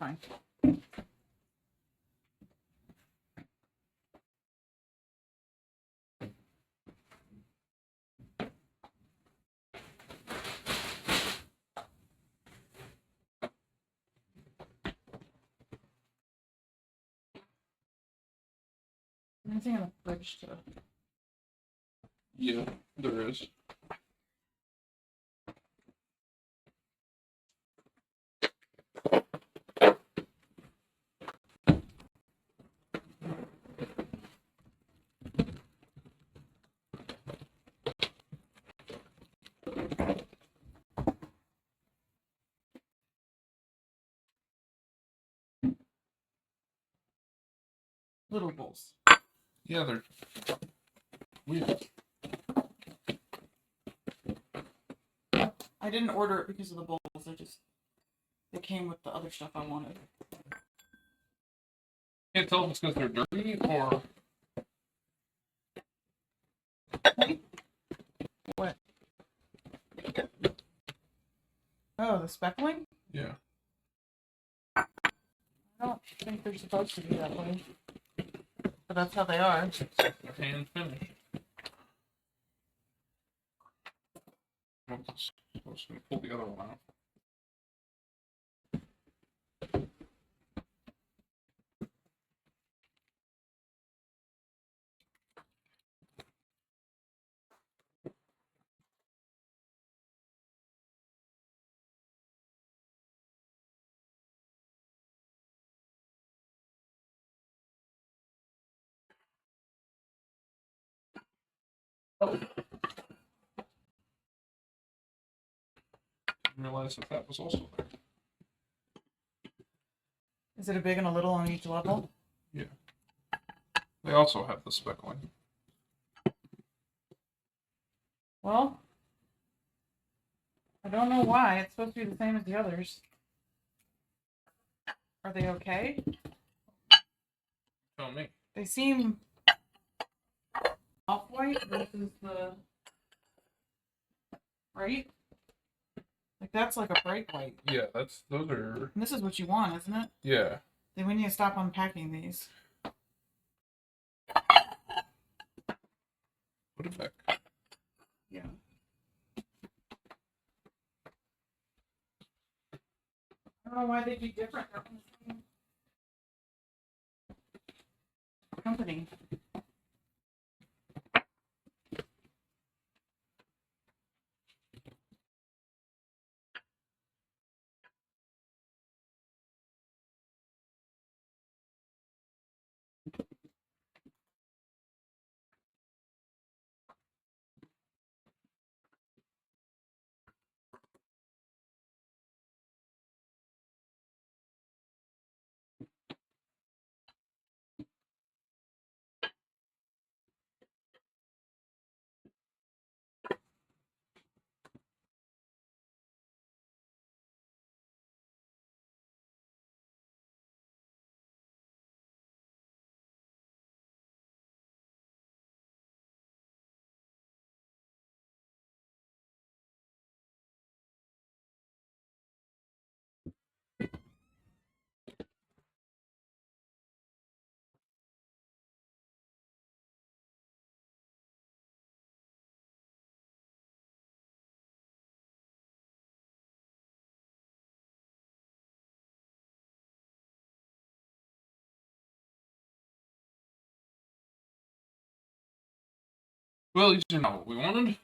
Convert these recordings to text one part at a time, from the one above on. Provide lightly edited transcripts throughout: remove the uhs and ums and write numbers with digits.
fine. Anything in the fridge to... Yeah, there is. Little bowls. Yeah, they're weird. I didn't order it because of the bowls. They came with the other stuff I wanted. Can't tell if it's because they're dirty or... What? Oh, the speckling? Yeah. I don't think they're supposed to be that way. But that's how they are. They're hand finished. I'm just going to pull the other one out. Oh. Didn't realize that was also there. Is it a big and a little on each level? Yeah. They also have the speckling. Well, I don't know why. It's supposed to be the same as the others. Are they okay? Tell me. They seem off-white versus the... Right? Like, that's like a bright white. Yeah, those are... And this is what you want, isn't it? Yeah. Then we need to stop unpacking these. Put it back. Yeah. I don't know why they'd be different. They're from the same company. Well, these are not what we wanted.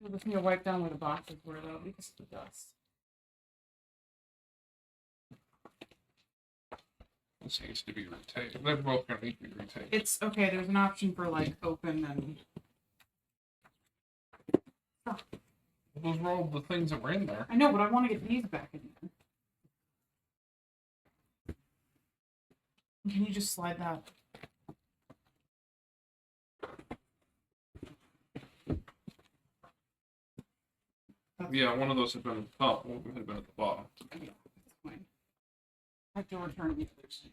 I just need to wipe down where the boxes were, though, because of the dust. This needs to be retaped. They're both going to need to be retaped. It's okay, there's an option for, like, open and... Oh. Those were all the things that were in there. I know, but I want to get these back in there. Can you just slide that? Yeah, one of those had been at the top, one had been at the bottom. Yeah, that's fine. I have to return the others.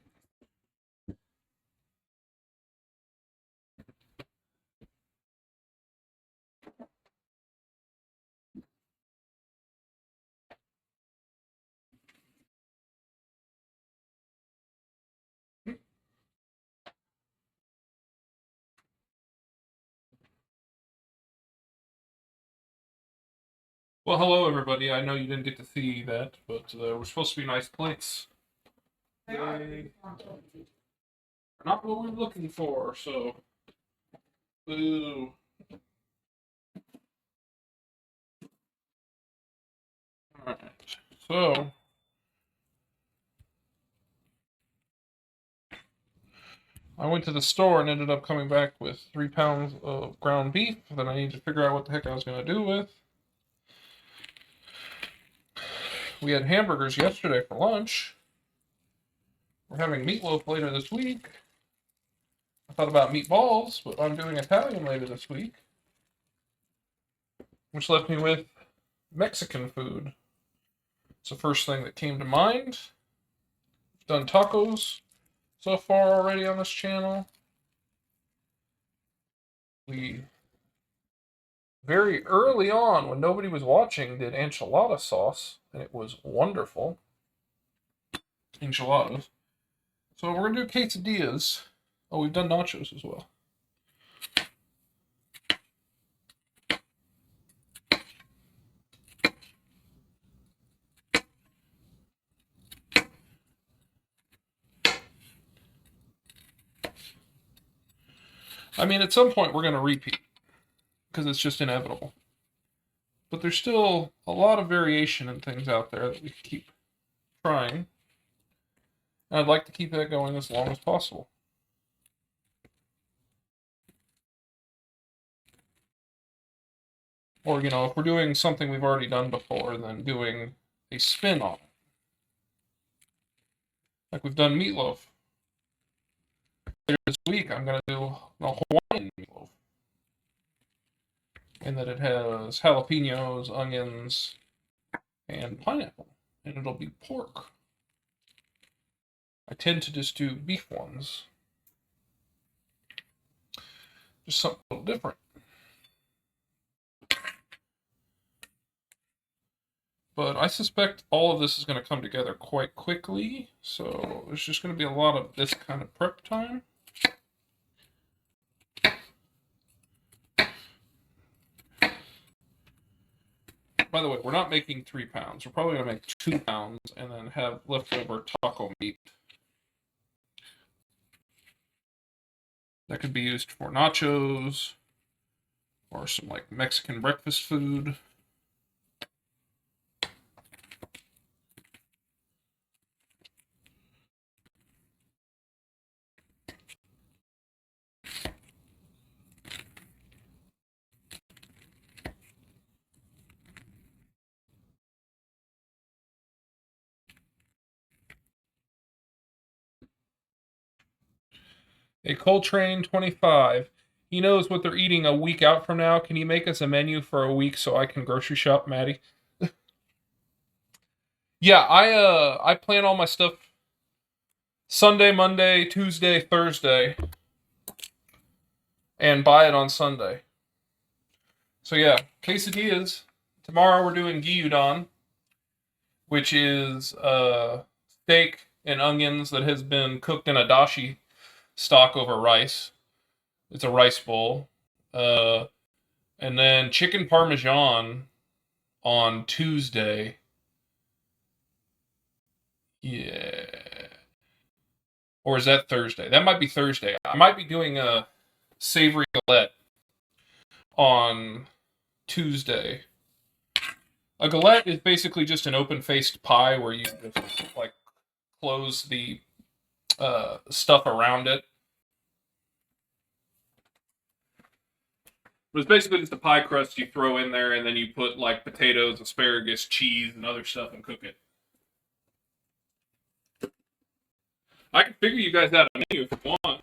Well, hello everybody. I know you didn't get to see that, but we're supposed to be nice plates. They are. They are not what we're looking for, so... Boo. Alright, so... I went to the store and ended up coming back with 3 pounds of ground beef that I need to figure out what the heck I was going to do with. We had hamburgers yesterday for lunch. We're having meatloaf later this week. I thought about meatballs, but I'm doing Italian later this week. Which left me with Mexican food. It's the first thing that came to mind. I've done tacos so far already on this channel. We very early on, when nobody was watching, did enchilada sauce, and it was wonderful. Enchiladas. So we're gonna do quesadillas. Oh, we've done nachos as well. I mean, at some point we're gonna repeat, because it's just inevitable. But there's still a lot of variation in things out there that we can keep trying. And I'd like to keep that going as long as possible. Or, you know, if we're doing something we've already done before, then doing a spin on it. Like we've done meatloaf. Later this week, I'm going to do a Hawaiian meatloaf. And that it has jalapenos, onions, and pineapple. And it'll be pork. I tend to just do beef ones. Just something a little different. But I suspect all of this is going to come together quite quickly, so there's just going to be a lot of this kind of prep time. By the way, we're not making 3 pounds. We're probably going to make 2 pounds and then have leftover taco meat. That could be used for nachos or some like Mexican breakfast food. A Coltrane 25. He knows what they're eating a week out from now. Can you make us a menu for a week so I can grocery shop, Maddie? Yeah, I plan all my stuff Sunday, Monday, Tuesday, Thursday, and buy it on Sunday. So yeah, quesadillas. Tomorrow we're doing gyudon, which is steak and onions that has been cooked in a dashi stock over rice. It's a rice bowl. And then chicken parmesan on Tuesday. Yeah. Or is that Thursday? That might be Thursday. I might be doing a savory galette on Tuesday. A galette is basically just an open-faced pie where you just like close the stuff around it. But it's basically just a pie crust you throw in there, and then you put like potatoes, asparagus, cheese, and other stuff and cook it. I can figure you guys out a menu if you want.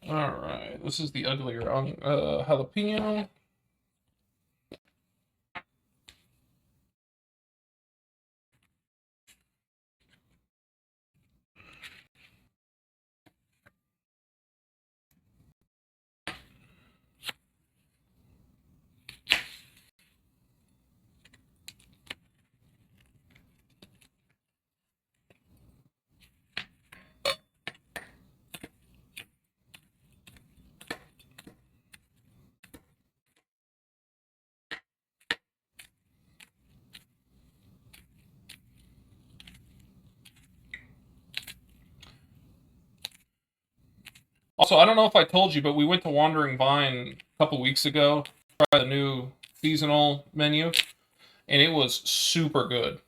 Alright, this is the uglier jalapeno. Also, I don't know if I told you, but we went to Wandering Vine a couple weeks ago to try the new seasonal menu, and it was super good.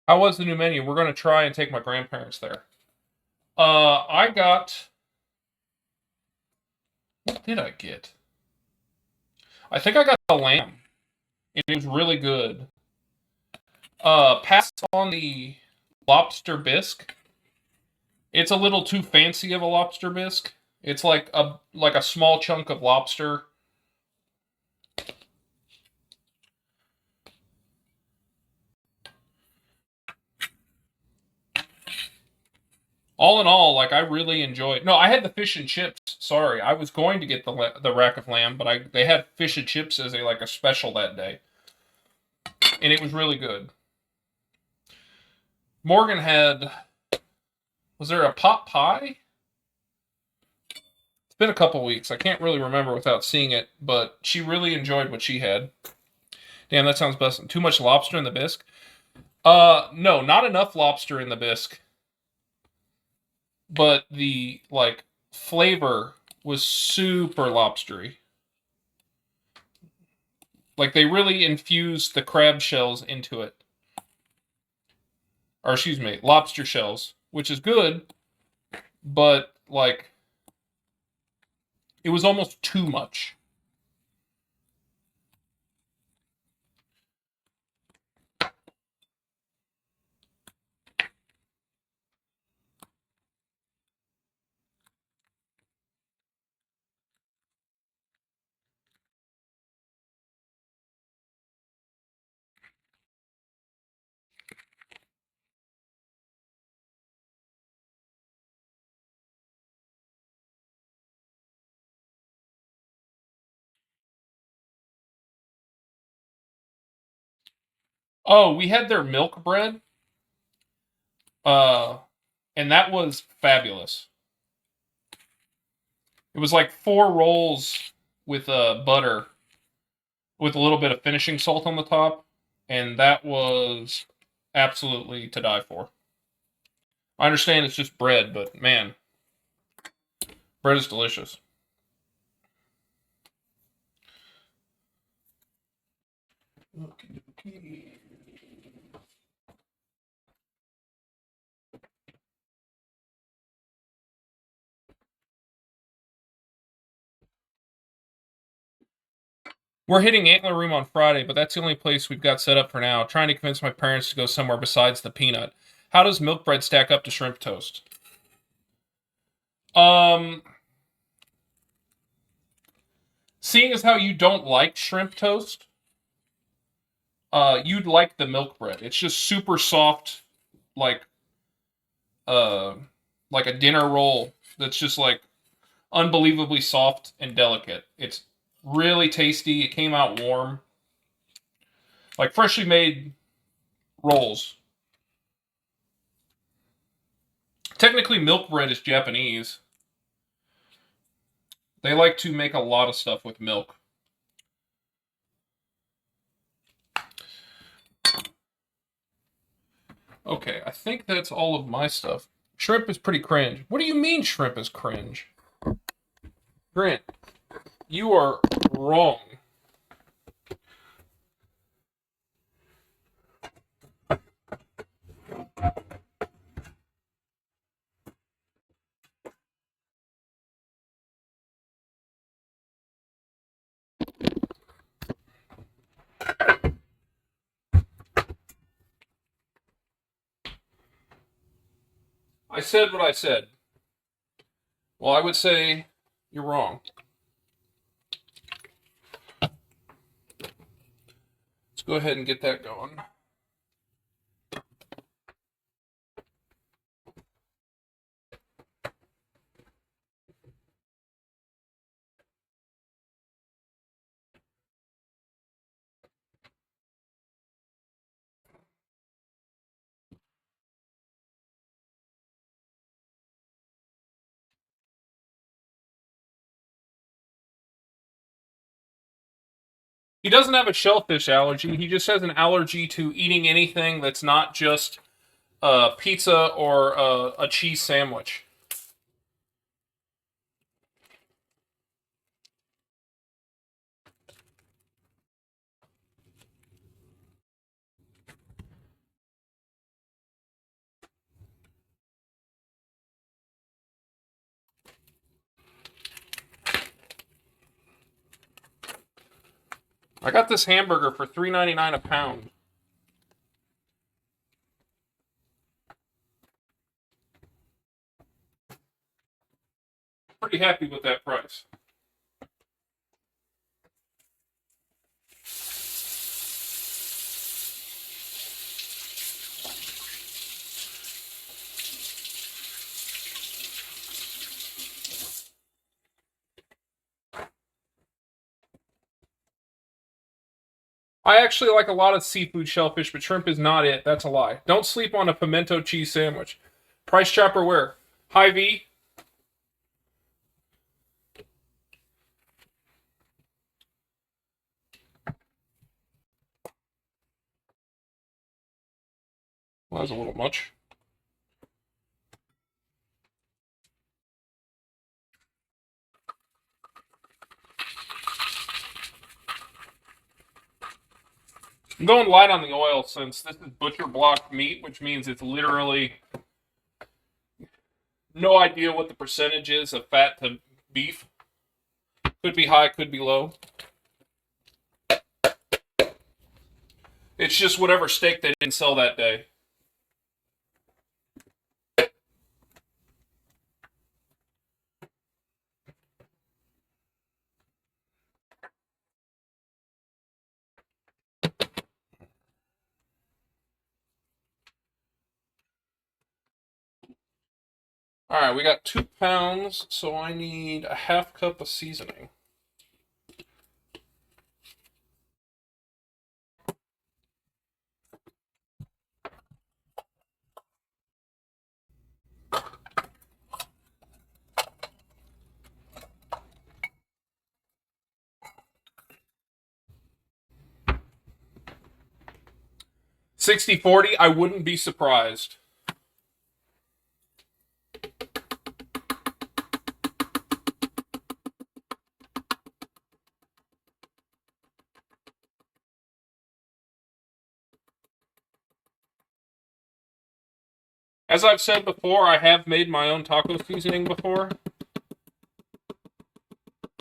How was the new menu? We're going to try and take my grandparents there. I got... What did I get? I think I got the lamb. It was really good. Pass on the lobster bisque. It's a little too fancy of a lobster bisque. It's like a small chunk of lobster. All in all, like I really enjoyed. No, I had the fish and chips. Sorry, I was going to get the rack of lamb, but they had fish and chips as a special that day, and it was really good. Morgan had. Was there a pot pie? It's been a couple weeks. I can't really remember without seeing it, but she really enjoyed what she had. Damn, that sounds best. Too much lobster in the bisque? No, not enough lobster in the bisque. But the flavor was super lobstery. Like they really infused the crab shells into it. Or excuse me, lobster shells, which is good, but like it was almost too much. Oh, we had their milk bread. And that was fabulous. It was like 4 rolls with butter with a little bit of finishing salt on the top, and that was absolutely to die for. I understand it's just bread, but man, bread is delicious. Okay. We're hitting Antler Room on Friday, but that's the only place we've got set up for now. Trying to convince my parents to go somewhere besides the Peanut. How does milk bread stack up to shrimp toast? Seeing as how you don't like shrimp toast, you'd like the milk bread. It's just super soft, like a dinner roll that's just like unbelievably soft and delicate. It's really tasty. It came out warm. Like freshly made rolls. Technically, milk bread is Japanese. They like to make a lot of stuff with milk. Okay, I think that's all of my stuff. Shrimp is pretty cringe. What do you mean shrimp is cringe? Grant, you are wrong. I said what I said. Well, I would say you're wrong. Let's go ahead and get that going. He doesn't have a shellfish allergy. He just has an allergy to eating anything that's not just pizza or a cheese sandwich. I got this hamburger for $3.99 a pound. Pretty happy with that price. I actually like a lot of seafood shellfish, but shrimp is not it. That's a lie. Don't sleep on a pimento cheese sandwich. Price chopper where? Hy-Vee? Well, that's a little much. I'm going light on the oil since this is butcher block meat, which means it's literally no idea what the percentage is of fat to beef. Could be high, could be low. It's just whatever steak they didn't sell that day. All right, we got 2 pounds, so I need a half cup of seasoning. $60-40, I wouldn't be surprised. As I've said before, I have made my own taco seasoning before.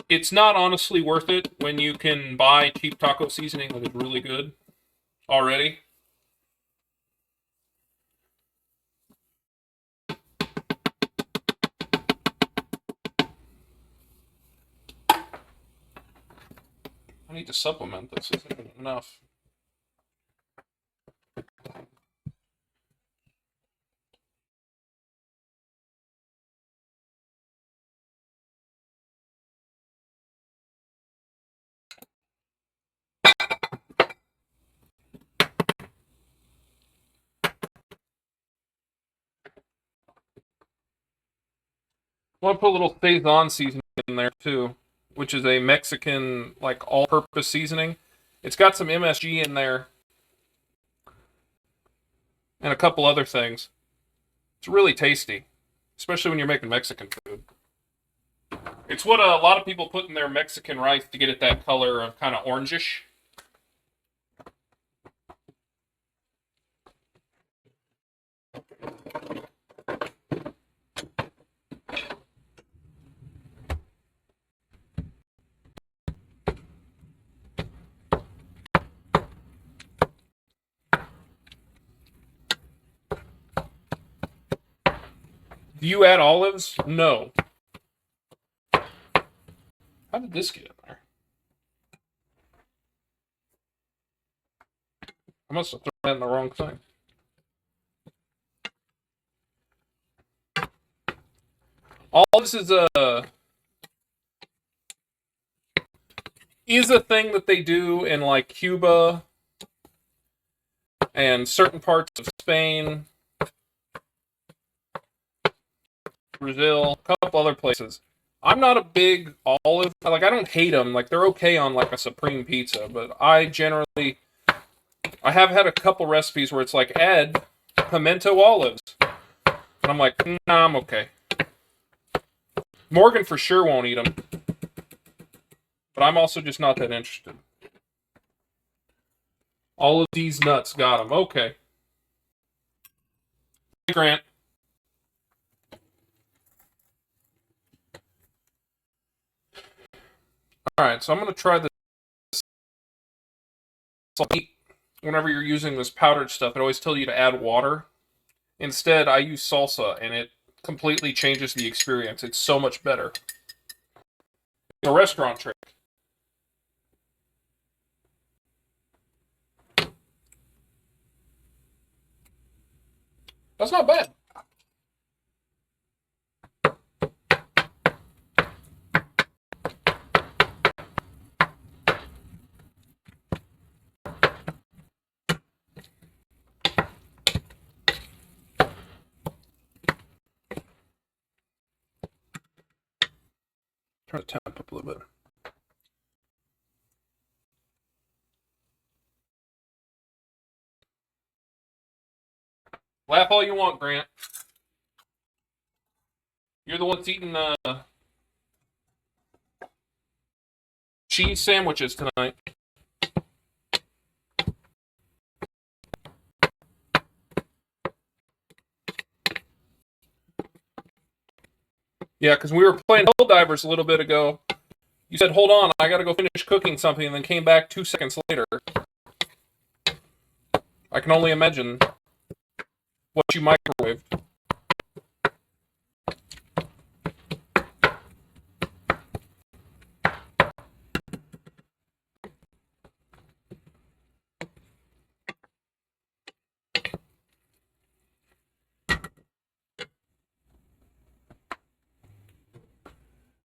It's not honestly worth it when you can buy cheap taco seasoning that is really good already. I need to supplement this. This isn't enough. I want to put a little Sazon seasoning in there too, which is a Mexican, like, all-purpose seasoning. It's got some MSG in there and a couple other things. It's really tasty, especially when you're making Mexican food. It's what a lot of people put in their Mexican rice to get it that color of kind of orangish. Do you add olives? No. How did this get in there? I must have thrown in the wrong thing. All this is a thing that they do in, like, Cuba and certain parts of Spain, Brazil, a couple other places. I'm not a big olive, like, I don't hate them, like, they're okay on, like, a supreme pizza, but I have had a couple recipes where it's like, add pimento olives, and I'm like, nah, I'm okay. Morgan for sure won't eat them, but I'm also just not that interested. All of these nuts got them, okay. Hey, Grant. Alright, so I'm going to try this. Whenever you're using this powdered stuff, it always tells you to add water. Instead, I use salsa, and it completely changes the experience. It's so much better. It's a restaurant trick. That's not bad. Turn the temp up a little bit. Laugh all you want, Grant. You're the one that's eating cheese sandwiches tonight. Yeah, because we were playing Helldivers a little bit ago. You said, hold on, I gotta go finish cooking something, and then came back 2 seconds later. I can only imagine what you microwaved.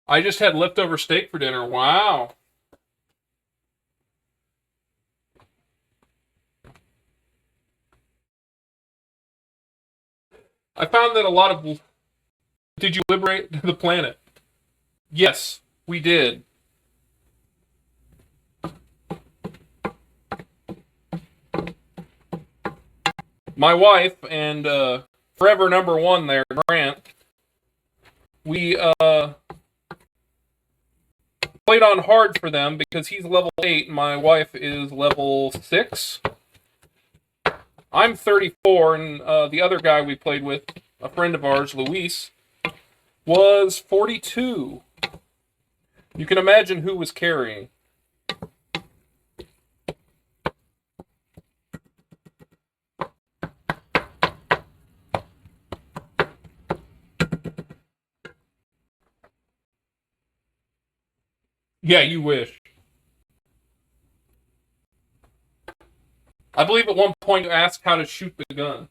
I just had leftover steak for dinner. Wow. I found that a lot of... Did you liberate the planet? Yes, we did. My wife and forever number one there, Grant, we played on hard for them because he's level 8 and my wife is level 6. I'm 34, and the other guy we played with, a friend of ours, Luis, was 42. You can imagine who was carrying. Yeah, you wish. I believe at one point you asked how to shoot the gun.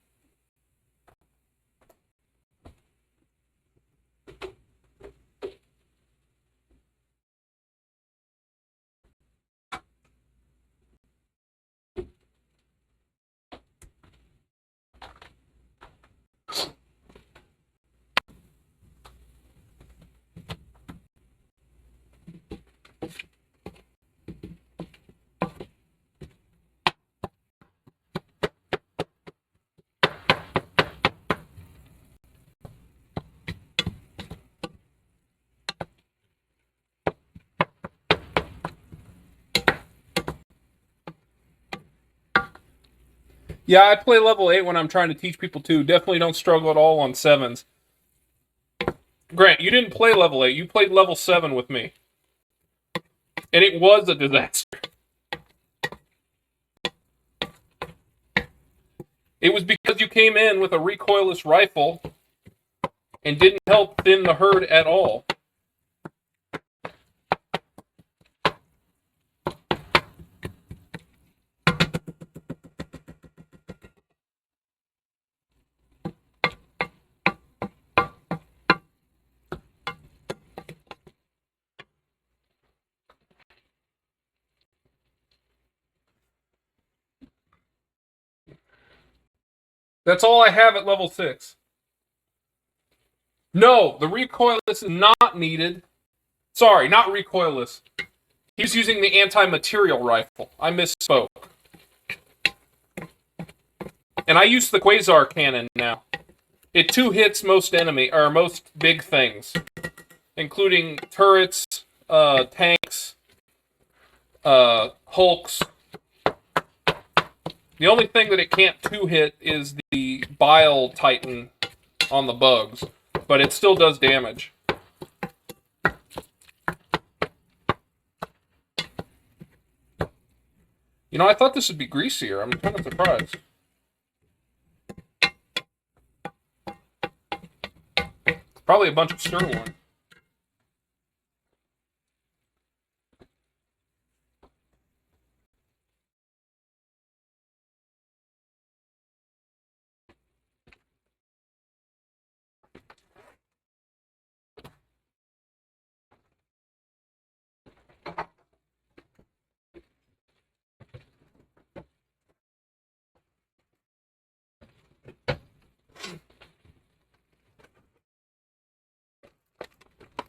Yeah, I play level 8 when I'm trying to teach people too. Definitely don't struggle at all on 7s. Grant, you didn't play level 8. You played level 7 with me. And it was a disaster. It was because you came in with a recoilless rifle and didn't help thin the herd at all. That's all I have at level 6. No, the recoilless is not needed. Sorry, not recoilless. He's using the anti-material rifle. I misspoke. And I use the quasar cannon now. It 2 hits most enemy, or most big things, including turrets, tanks, hulks. The only thing that it can't 2-hit is the bile titan on the bugs, but it still does damage. You know, I thought this would be greasier. I'm kind of surprised. Probably a bunch of sirloin.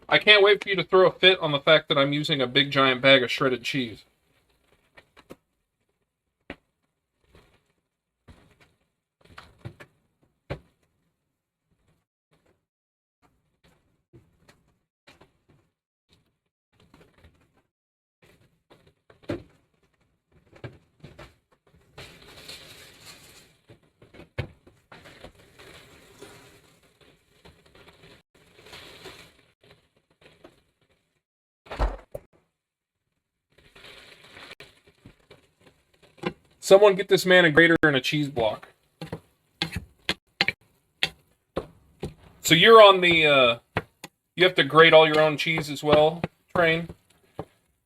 I can't wait for you to throw a fit on the fact that I'm using a big giant bag of shredded cheese. Someone get this man a grater and a cheese block. So you're on the, you have to grate all your own cheese as well, Train?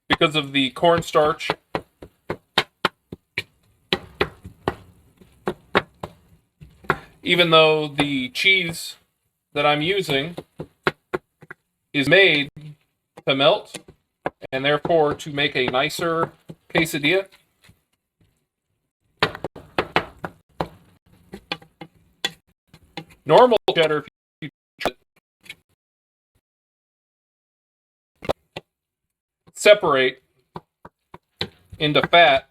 Because of the cornstarch. Even though the cheese that I'm using is made to melt, and therefore to make a nicer quesadilla. Normal cheddar, if you separate into fat.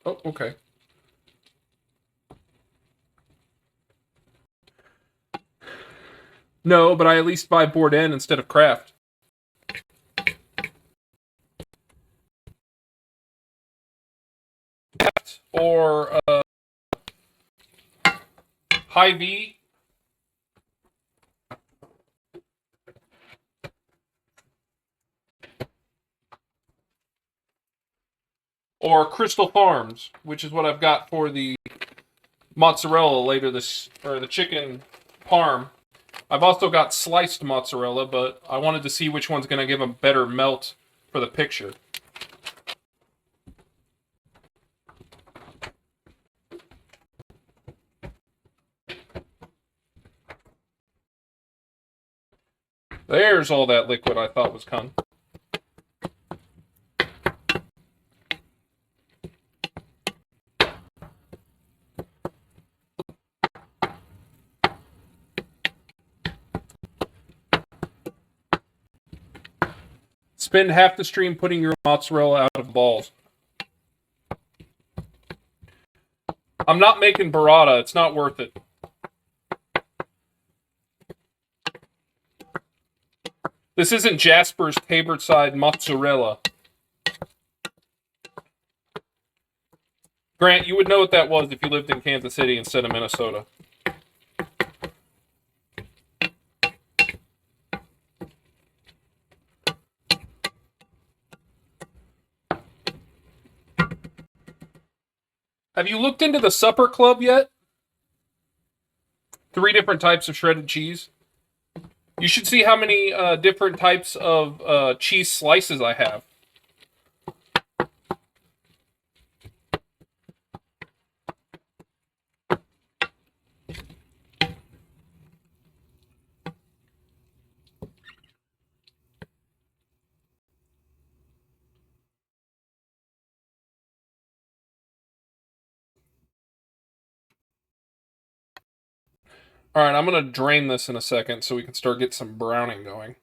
Oh, okay. No, but I at least buy Bourdain instead of Kraft. or Hy-Vee. Or Crystal Farms, which is what I've got for the mozzarella later this, or the chicken parm. I've also got sliced mozzarella, but I wanted to see which one's going to give a better melt for the picture. There's all that liquid I thought was coming. Spend half the stream putting your mozzarella out of balls. I'm not making burrata. It's not worth it. This isn't Jasper's Taborside mozzarella. Grant, you would know what that was if you lived in Kansas City instead of Minnesota. Have you looked into the Supper Club yet? 3 different types of shredded cheese. You should see how many different types of cheese slices I have. All right, I'm going to drain this in a second so we can start getting some browning going.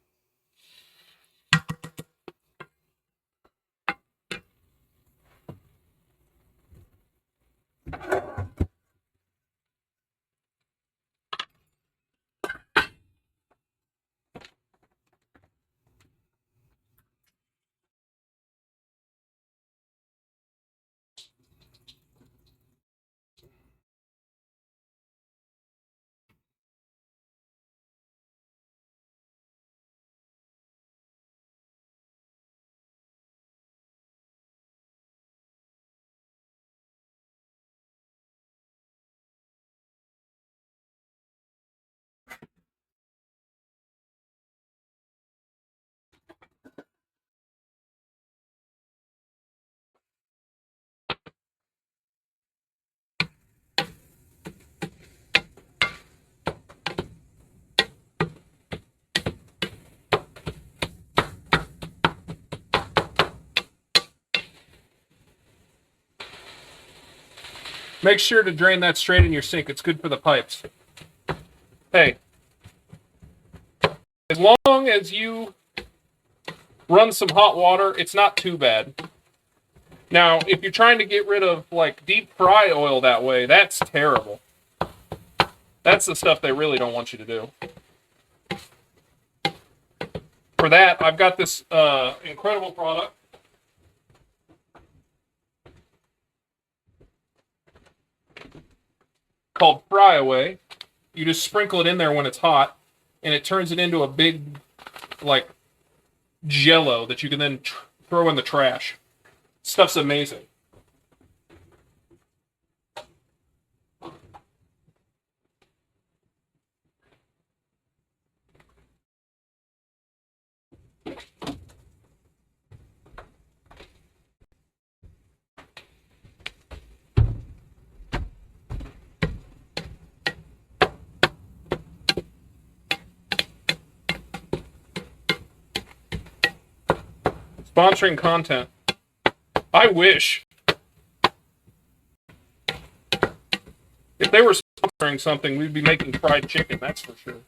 Make sure to drain that straight in your sink. It's good for the pipes. Hey, as long as you run some hot water, it's not too bad. Now, if you're trying to get rid of, like, deep fry oil that way, that's terrible. That's the stuff they really don't want you to do. For that, I've got this incredible product. Called Fry Away. You just sprinkle it in there when it's hot, and it turns it into a big, like, jello that you can then throw in the trash. Stuff's amazing. Sponsoring content. I wish. If they were sponsoring something, we'd be making fried chicken, that's for sure.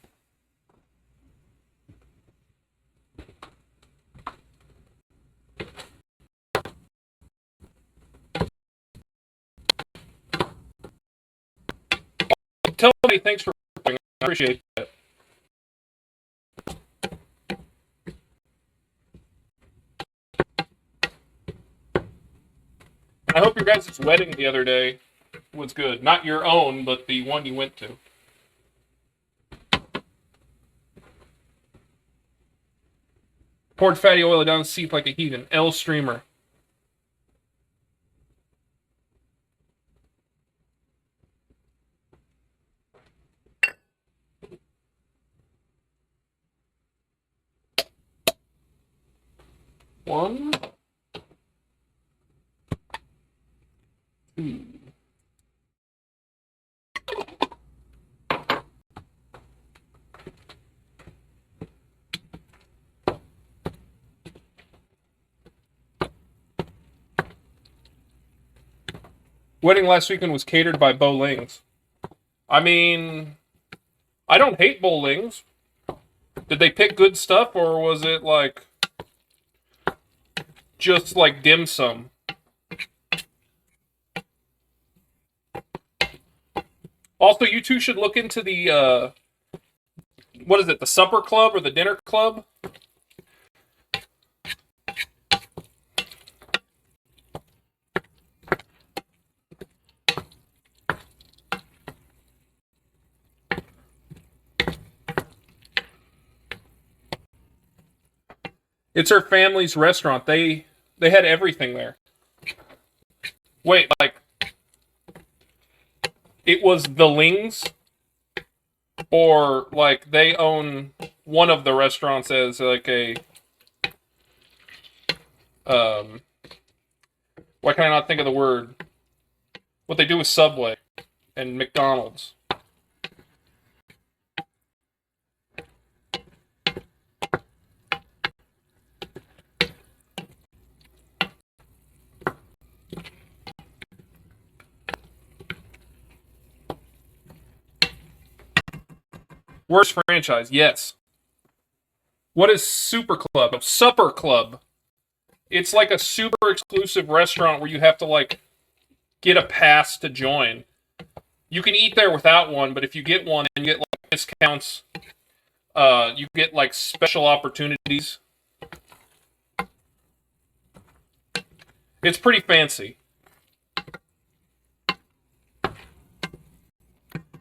Tell me thanks for watching. I appreciate that. I hope your guys' wedding the other day was good. Not your own, but the one you went to. Poured fatty oil down the seat like a heathen. L streamer. One. Two. Wedding last weekend was catered by Bo Lings. I mean, I don't hate Bo Lings. Did they pick good stuff, or was it like just like dim sum? Also, you two should look into the what is it, the supper club or the dinner club? It's her family's restaurant. They had everything there. Wait, like it was the Lings, or like they own one of the restaurants as like a why can I not think of the word? What they do with Subway and McDonald's. Worst franchise, yes. What is Super Club? Oh, Supper Club. It's like a super exclusive restaurant where you have to like get a pass to join. You can eat there without one, but if you get one, then you get like discounts. You get like special opportunities. It's pretty fancy.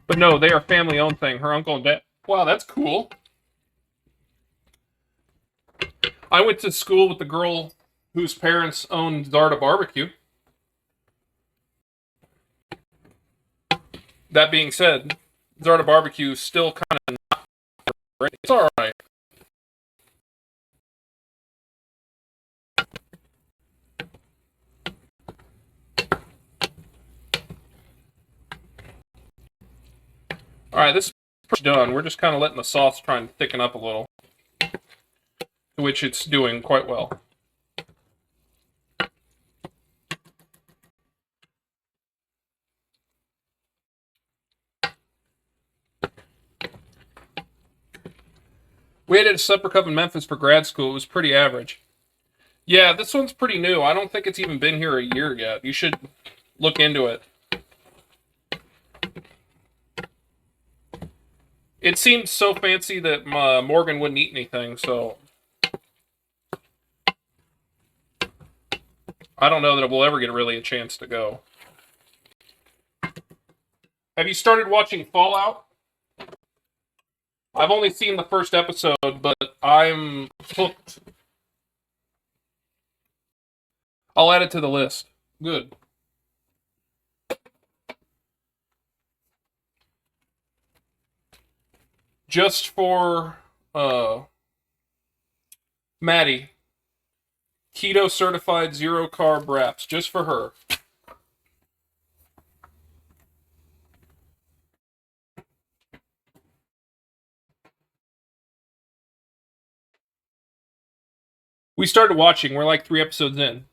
But no, they are family-owned thing. Her uncle and dad. Wow, that's cool. I went to school with the girl whose parents owned Zarda Barbecue. That being said, Zarda Barbecue is still kind of not great. It's alright. Alright, this is done. We're just kind of letting the sauce try and thicken up a little. Which it's doing quite well. We had a supper cup in Memphis for grad school. It was pretty average. Yeah, this one's pretty new. I don't think it's even been here a year yet. You should look into it. It seemed so fancy that Morgan wouldn't eat anything, so I don't know that we'll ever get really a chance to go. Have you started watching Fallout? I've only seen the first episode, but I'm hooked. I'll add it to the list. Good. Just for Maddie. Keto certified zero carb wraps. Just for her. We started watching. We're like 3 episodes in.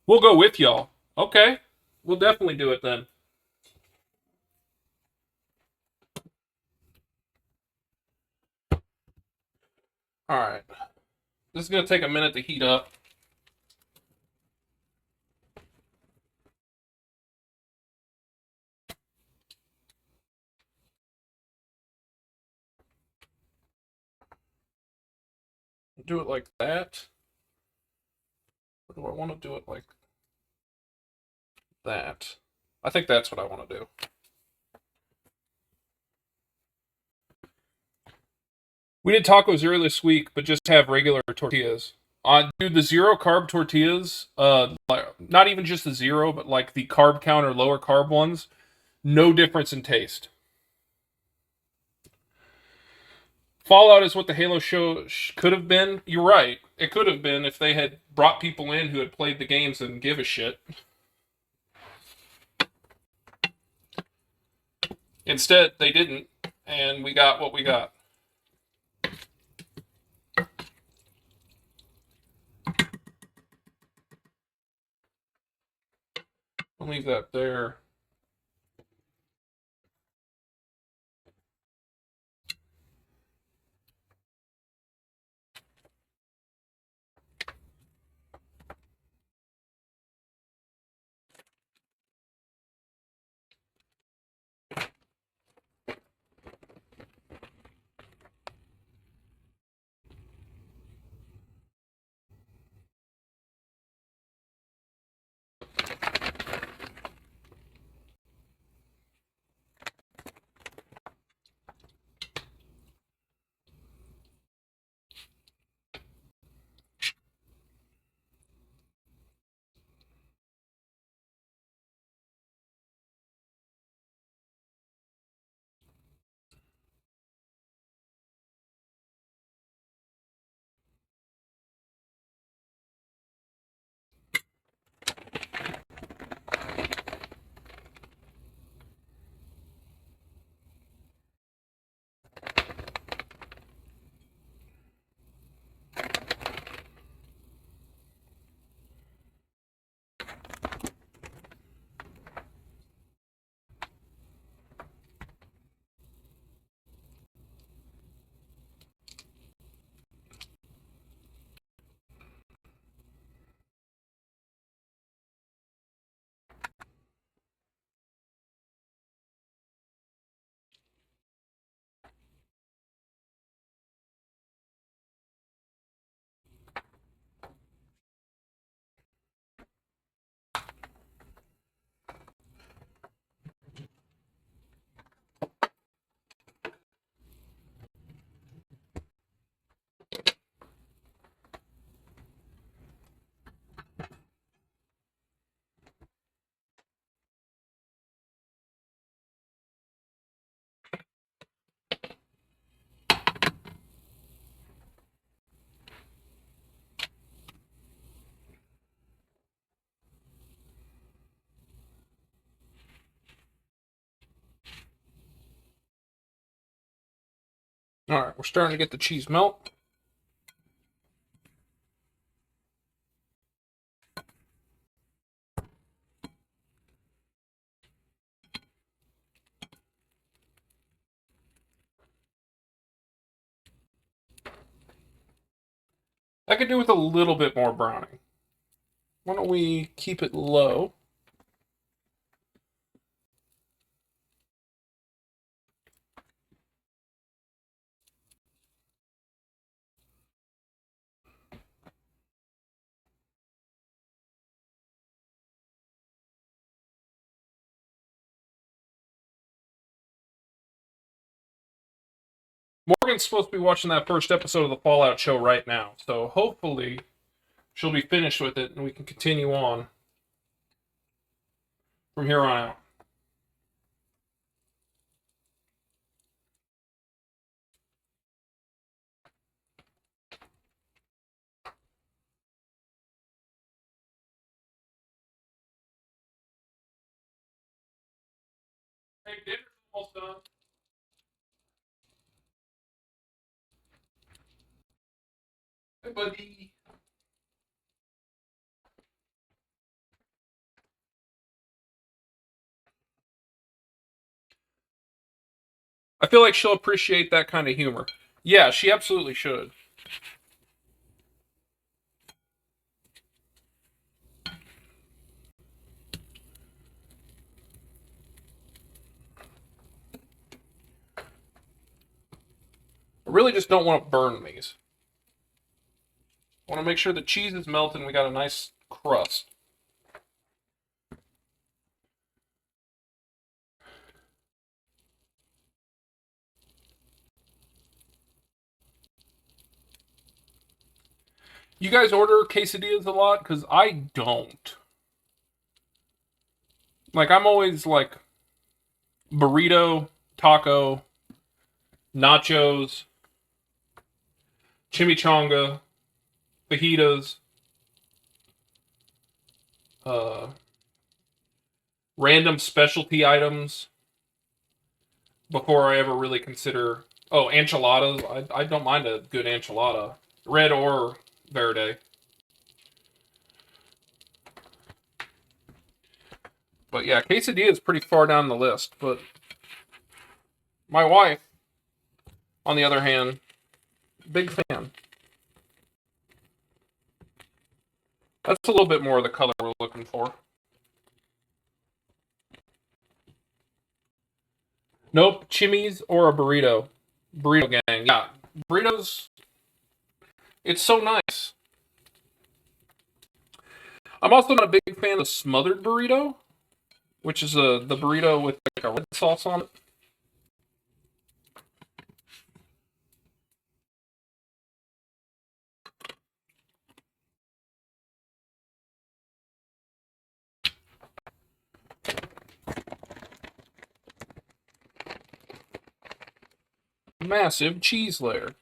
We'll go with y'all. Okay. We'll definitely do it then. Alright. This is going to take a minute to heat up. Do it like that. Or do I want to do it like that. I think that's what I want to do. We did tacos earlier this week, but just have regular tortillas. Dude, the zero carb tortillas, not even just the zero, but like the carb count or lower carb ones, no difference in taste. Fallout is what the Halo show could have been. You're right. It could have been if they had brought people in who had played the games and give a shit. Instead, they didn't, and we got what we got. I'll leave that there. All right, we're starting to get the cheese melt. I could do with a little bit more browning. Why don't we keep it low? Morgan's supposed to be watching that first episode of the Fallout show right now, so hopefully she'll be finished with it and we can continue on from here on out. Hey, dinner's almost done. Hey, buddy. I feel like she'll appreciate that kind of humor. Yeah, she absolutely should. I really just don't want to burn these. I want to make sure the cheese is melted and we got a nice crust. You guys order quesadillas a lot? Because I don't. Like, I'm always like burrito, taco, nachos, chimichanga, fajitas, uh, random specialty items before I ever really consider. Oh, enchiladas. I don't mind a good enchilada, red or verde. But yeah, quesadilla is pretty far down the list. But my wife, on the other hand, big fan. That's a little bit more of the color we're looking for. Nope, chimmies or a burrito. Burrito gang. Yeah, burritos. It's so nice. I'm also not a big fan of smothered burrito, which is the burrito with like a red sauce on it. Massive cheese layer.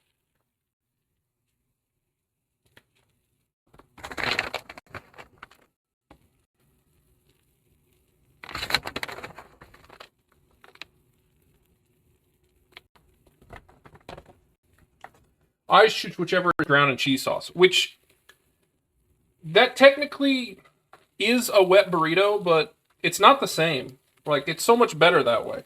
I choose whichever is ground and cheese sauce, which that technically is a wet burrito, but it's not the same. Like, it's so much better that way.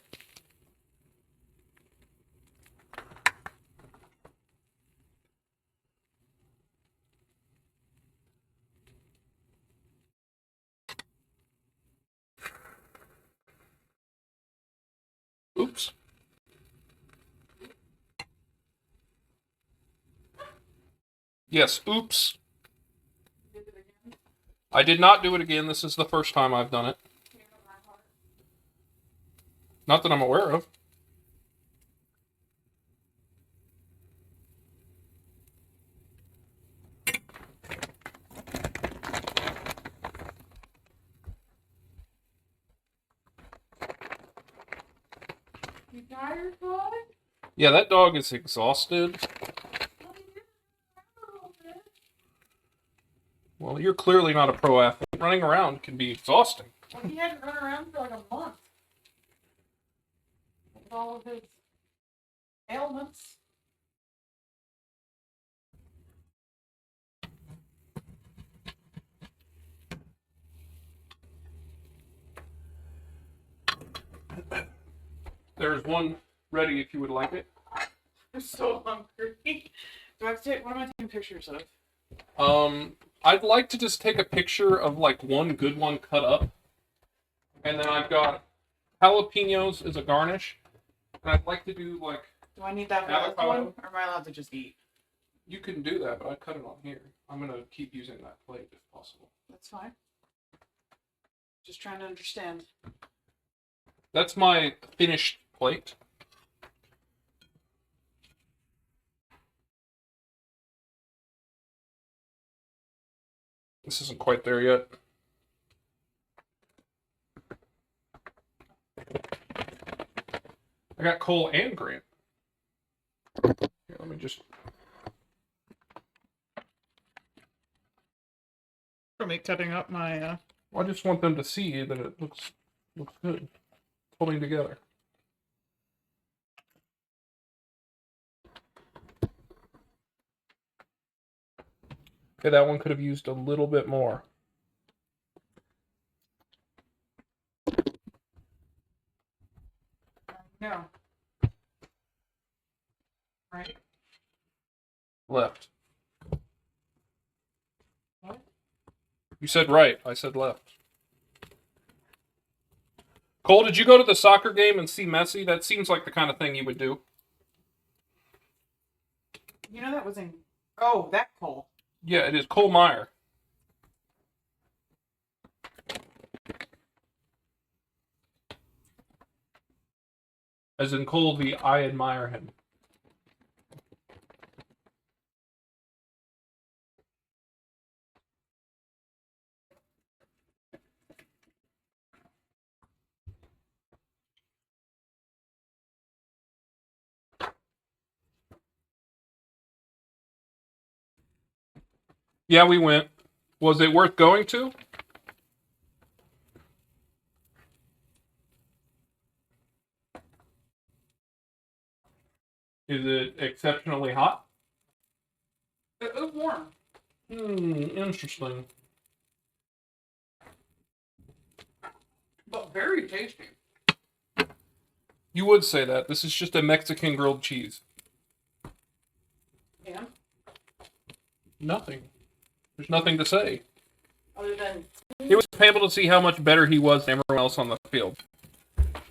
Oops. Yes, oops. I did not do it again. This is the first time I've done it. Not that I'm aware of. You tired, boy? Yeah, that dog is exhausted. Well, you're clearly not a pro athlete. Running around can be exhausting. Well, he hadn't run around for like a month. With all of his ailments. There's one ready if you would like it. I'm so hungry. Do I have to take, what am I taking pictures of? I'd like to just take a picture of like one good one cut up. And then I've got jalapenos as a garnish. And I'd like to do like, Do I need that for one, or am I allowed to just eat? you can do that, but I cut it on here. I'm going to keep using that plate if possible. That's fine. Just trying to understand. That's my finished plate. This isn't quite there yet. I got Cole and Grant. Here, let me just... For me cutting up my, I just want them to see that it looks good. Holding together. Okay, that one could have used a little bit more. no. Right? Left. What? You said right. I said left. Cole, did you go to the soccer game and see Messi? That seems like the kind of thing you would do. You know that was in, oh, that Cole. Yeah, it is Cole Meyer. As in Cole, I admire him. Yeah, we went. Was it worth going to? Is it exceptionally hot? It was warm. Interesting. But very tasty. You would say that. This is just a Mexican grilled cheese. And Nothing. There's nothing to say. other than It was able to see how much better he was than everyone else on the field.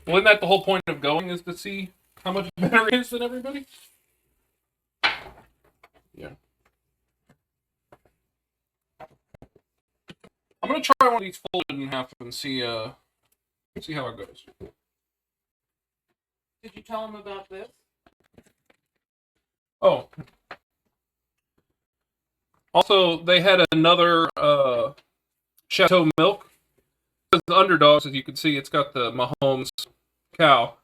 Well, isn't that the whole point of going, is to see how much better he is than everybody? Yeah. I'm gonna try one of these folded in half and see how it goes. did you tell him about this? Oh. Also, they had another Chateau milk. The underdogs, as you can see, it's got the Mahomes cow.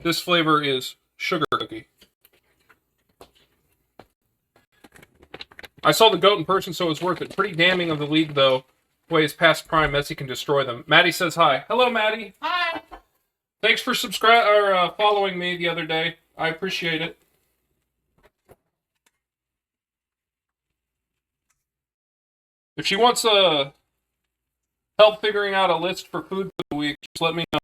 This flavor is sugar cookie. I saw the goat in person, so it was worth it. Pretty damning of the league, though. Way is past prime. Messi can destroy them. Maddie says hi. Hello, Maddie. Hi. Thanks for following me the other day. I appreciate it. If she wants help figuring out a list for food for the week, just let me know.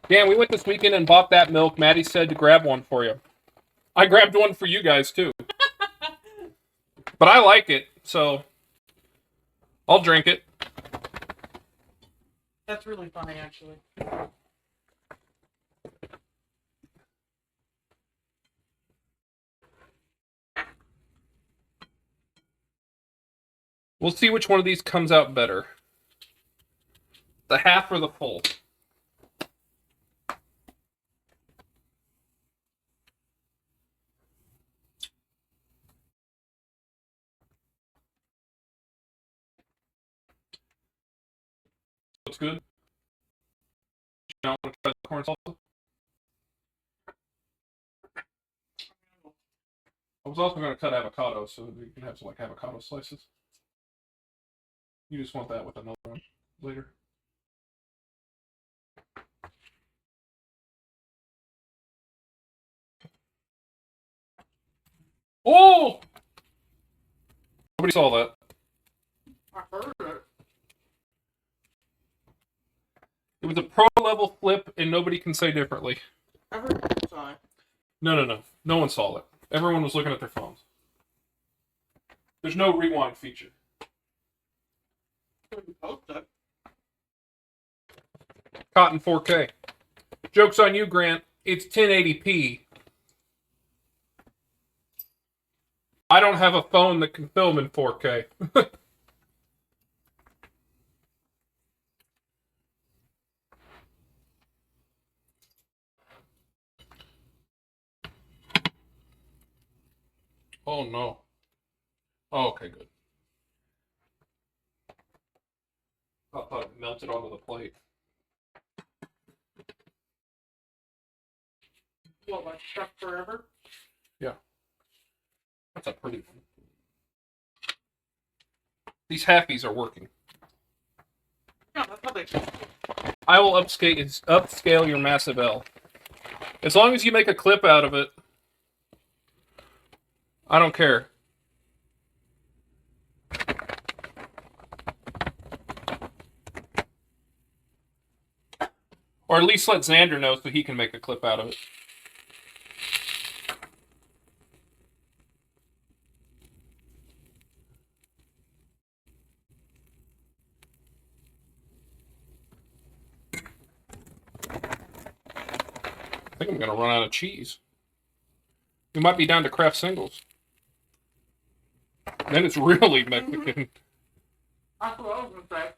Dan, we went this weekend and bought that milk. Maddie said to grab one for you. I grabbed one for you guys, too. But I like it, so I'll drink it. That's really funny, actually. We'll see which one of these comes out better. The half or the full. Looks good. You don't want to try the corn salsa? I was also going to cut avocado so that we can have some like avocado slices. You just want that with another one later. Oh! Nobody saw that. I heard it. It was a pro level flip, and nobody can say differently. I heard it. Sorry. No. No one saw it. Everyone was looking at their phones. There's no rewind feature. Couldn't post it. Caught in 4K. Joke's on you, Grant. It's 1080p. I don't have a phone that can film in 4K. Oh, no. Oh, okay, good. I thought it melted onto the plate. What, like stuck forever? Yeah. That's a pretty one. These halfies are working. Yeah, that's how they I will upscale your massive L. As long as you make a clip out of it, I don't care. Or at least let Xander know so he can make a clip out of it. I think I'm going to run out of cheese. We might be down to craft singles. Then it's really Mexican. That's what I was going to say.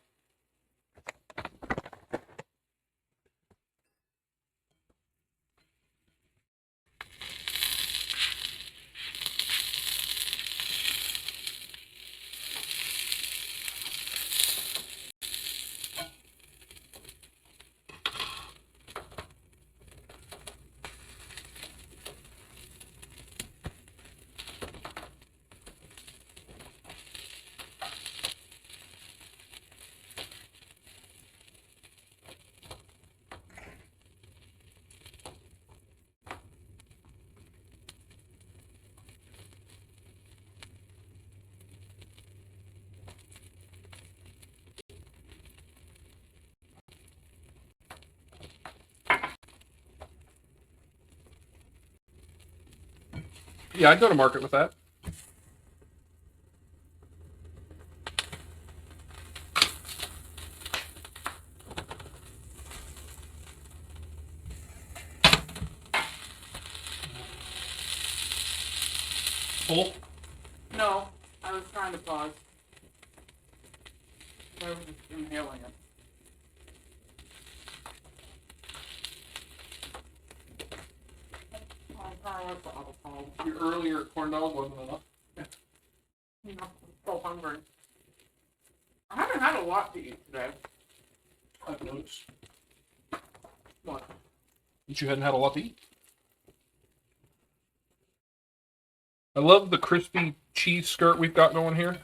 Yeah, I'd go to market with that. Full? No, I was trying to pause. I was just inhaling it. Your earlier corn dog wasn't enough. I'm so hungry. I haven't had a lot to eat today. I've noticed. What? That you hadn't had a lot to eat. I love the crispy cheese skirt we've got going here.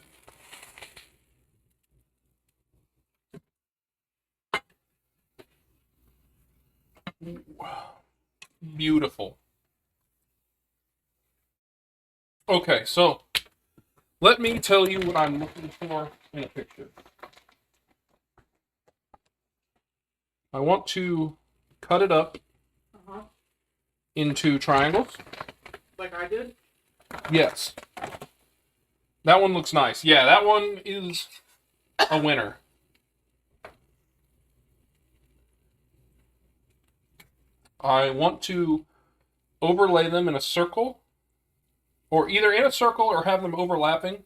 Wow. Beautiful. Okay, so let me tell you what I'm looking for in a picture. I want to cut it up into triangles. Like I did? Yes. That one looks nice. Yeah, that one is a winner. I want to overlay them in a circle, or either in a circle or have them overlapping,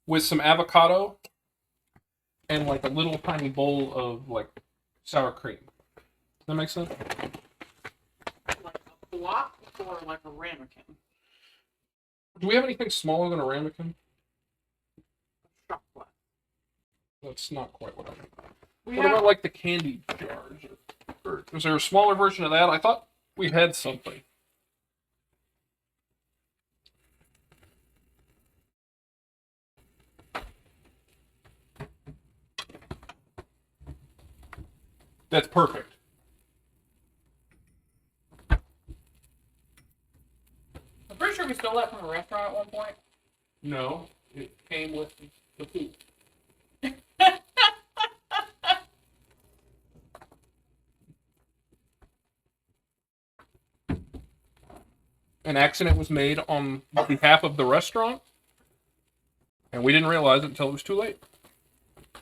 with some avocado and like a little tiny bowl of like sour cream. Does that make sense? Like a block or like a ramekin? Do we have anything smaller than a ramekin? Chocolate. That's not quite what I mean. We What about like the candy jars? Or is there a smaller version of that? I thought we had something. That's perfect. I'm pretty sure we stole that from a restaurant at one point. No, it came with the food. An accident was made on behalf of the restaurant, and we didn't realize it until it was too late.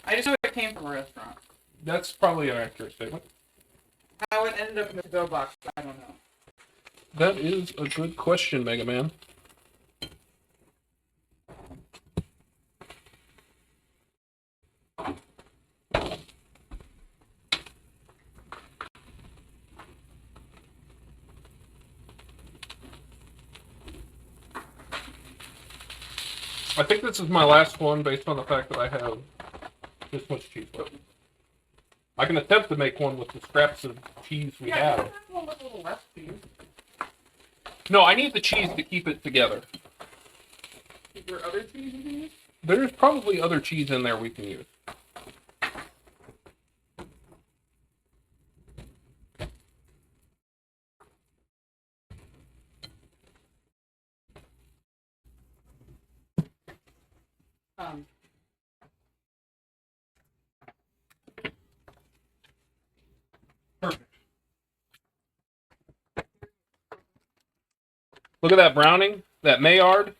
I just know it came from a restaurant. That's probably an accurate statement. How it ended up in the to-go box, I don't know. That is a good question, Mega Man. I think this is my last one based on the fact that I have this much cheese left. I can attempt to make one with the scraps of cheese we have. I have one with a little less cheese. No, I need the cheese to keep it together. Is there other cheese you can use? There's probably other cheese in there we can use. Perfect. Look at that browning, that Maillard.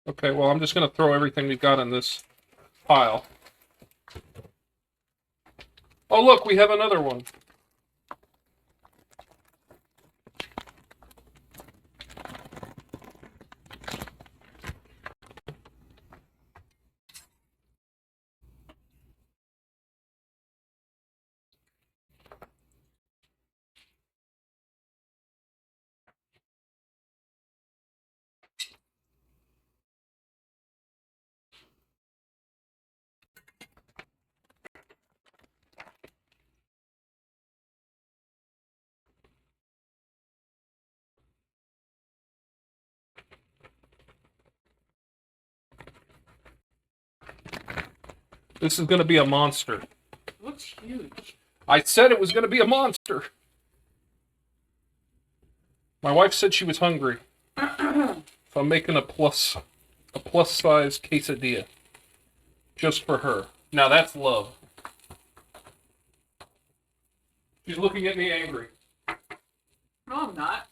Okay, well, I'm just going to throw everything we've got in this pile. Oh, look, we have another one. This is going to be a monster. It looks huge. I said it was going to be a monster. My wife said she was hungry. So I'm making a plus a plus-size quesadilla. Just for her. Now that's love. She's looking at me angry. No, I'm not.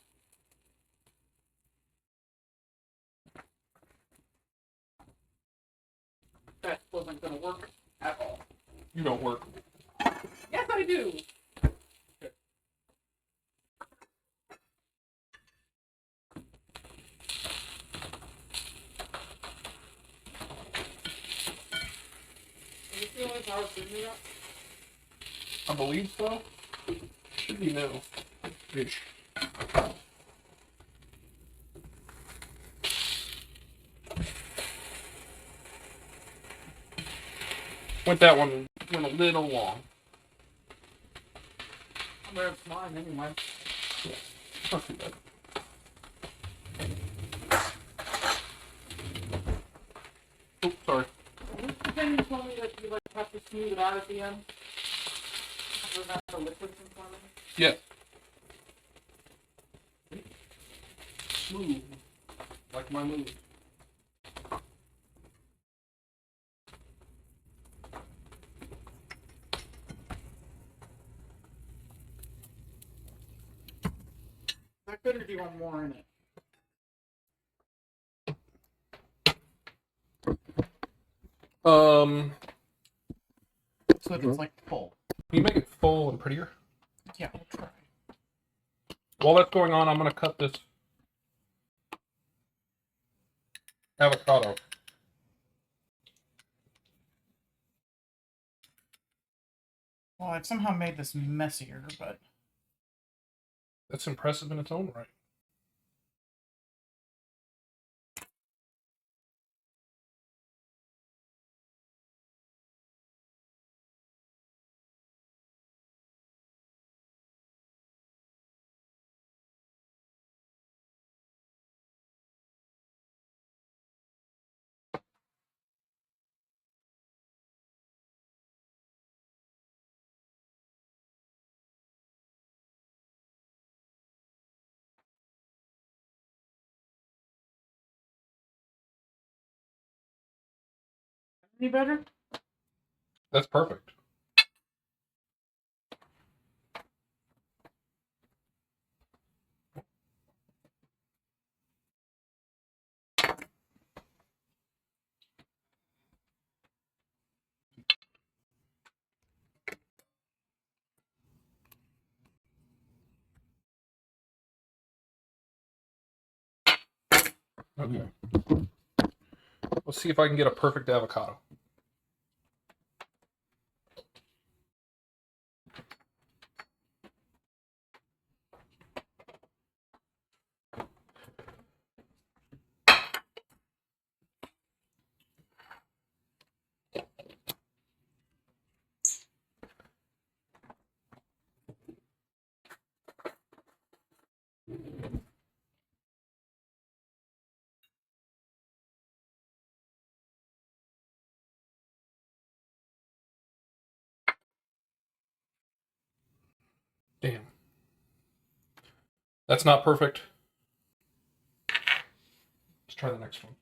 That wasn't going to work at all. You don't work. Yes, I do. Are you feeling how it's doing that? I believe so. Should be new. Ish. That one went a little long. I'm gonna have mine anyway. Yeah, not too bad. Oops, sorry. Then you told me that you like have to smooth it out at the end. So that's the liquid component. Yeah. Smooth. Like my move. Is that good or do you want more in it? So that it's like full. Can you make it full and prettier? Yeah, I'll try. While that's going on, I'm going to cut this avocado. Well, I've somehow made this messier, but... That's impressive in its own right. Any better? That's perfect. Okay. Let's see if I can get a perfect avocado. Damn. That's not perfect. Let's try the next one.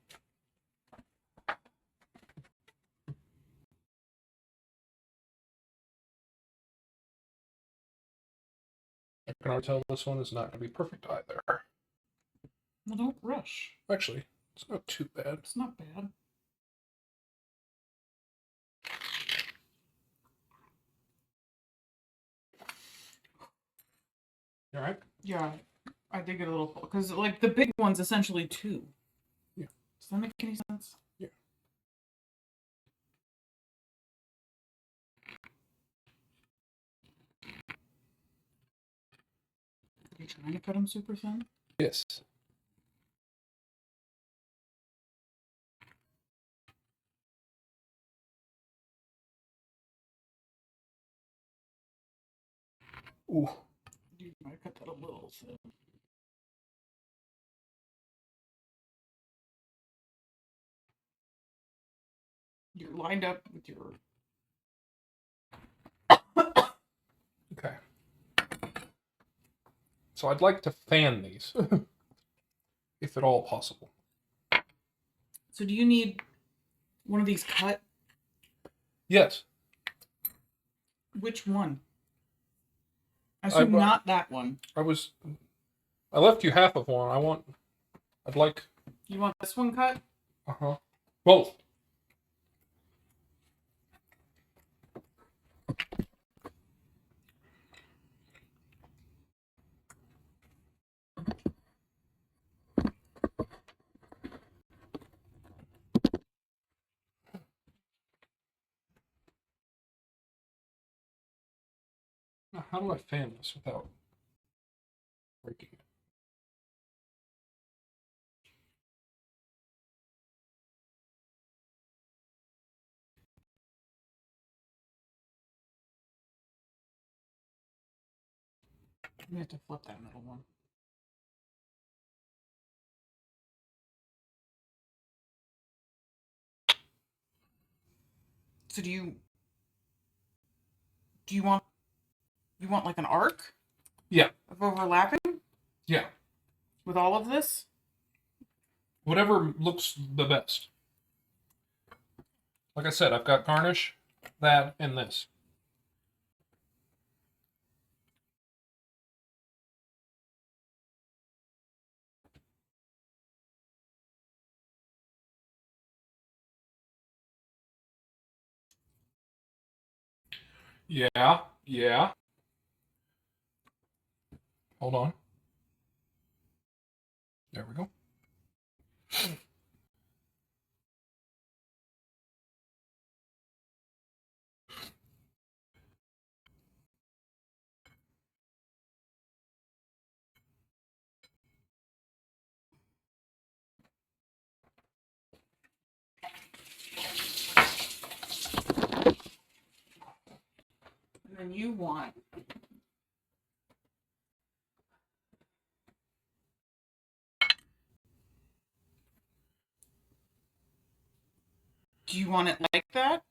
I can already tell this one is not going to be perfect either. Well, don't rush. Actually, it's not too bad. It's not bad. You alright? Yeah, I did get a little full. Because, like, the big one's essentially 2. Yeah. Does that make any sense? Yeah. Are you trying to cut them super thin? Yes. Ooh. You might cut that a little thin. You're lined up with your... Okay. So I'd like to fan these, if at all possible. It's So do you need one of these cut? Yes. Which one? I assume not that one. I left you half of one. I'd like. You want this one cut? Uh-huh. Both. Now, how do I fan this without breaking it? We have to flip that middle one. So do you want like an arc? Yeah. Of overlapping? Yeah. With all of this? Whatever looks the best. Like I said, I've got garnish, that, and this. Yeah. Yeah. Hold on. There we go. And then you want Do you want it like that?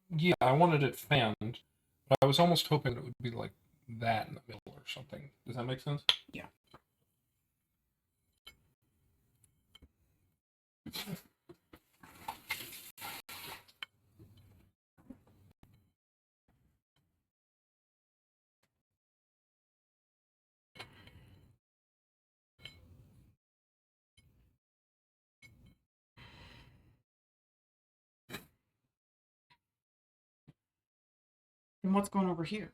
Yeah, I wanted it fanned, but I was almost hoping it would be like that in the middle or something. Does that make sense? Yeah. And what's going over here?